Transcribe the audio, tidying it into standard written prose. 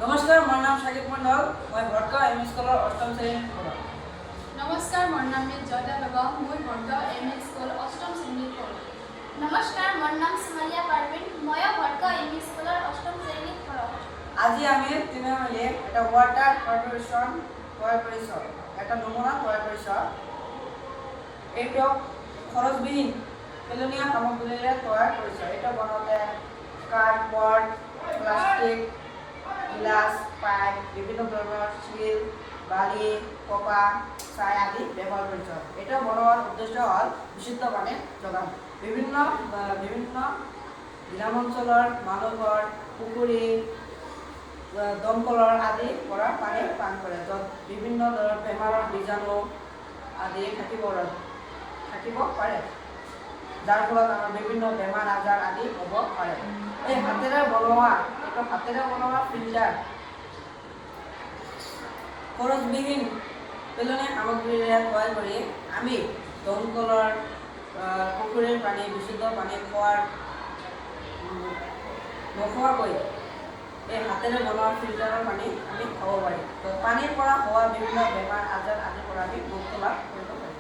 নমস্কাৰ, মোৰ নাম সাকিব মণ্ডল। মই ভটগাঁও এম ই স্কুলৰ অষ্টম শ্ৰেণীত পঢ়ো। নমস্কাৰ, মোৰ নাম জয়দা বেগম। মই ভটগাঁও এম ই স্কুল অষ্টম শ্ৰেণীত পঢ়ো। নমস্কাৰ, মোৰ নাম সুমালিয়া পাৰভিন। ময়ো ভটগাঁও এম ই স্কুলৰ অষ্টম শ্ৰেণীত পঢ়ো। আজি আমি তিনিও মিলি এটা ওয়াটাৰ কৰ্পোৰেশন তৈৰি কৰেছি, একটা নমুনা তৈৰি কৰেছি। এইটো খৰচবিহীন পেলনীয়া সামগ্ৰীৰে তৈয়াৰ কৰিছে। এইটো বনাওঁতে কাৰ্ডবৰ্ড, প্লাষ্টিক, গিলাস, পাইপ, বিভিন্ন ধৰণৰ শিল, বালি, কপা, ছাই আদি ব্যৱহাৰ কৰিছে। এইটো বনোৱাৰ উদ্দেশ্য হ'ল বিশুদ্ধ পানী যোগান। বিভিন্ন গ্ৰামাঞ্চলৰ মানুহৰ পুখুৰী, দমকলৰ আদিৰ পৰা পানী পান কৰে, য'ত বিভিন্ন ধৰণৰ বেমাৰৰ বীজাণু আদি থাকিব পাৰে, যাৰ ফলত আমাৰ বিভিন্ন বেমাৰ আজাৰ আদি হ'ব পাৰে। এই হাতেৰে বনোৱা ফিল্টাৰ খৰচবিহীন পেলনীয়া সামগ্ৰীৰে তৈয়াৰ কৰি আমি দমকলৰ পুখুৰীৰ পানী, বিশুদ্ধ পানী নোখোৱাকৈ এই হাতেৰে বনোৱা ফিল্টাৰৰ পানী আমি খাব পাৰিম। পানীৰ পৰা হোৱা বিভিন্ন বেমাৰ আজাৰ আদিৰ পৰা আমি মুক্তি লাভ কৰিব পাৰিম।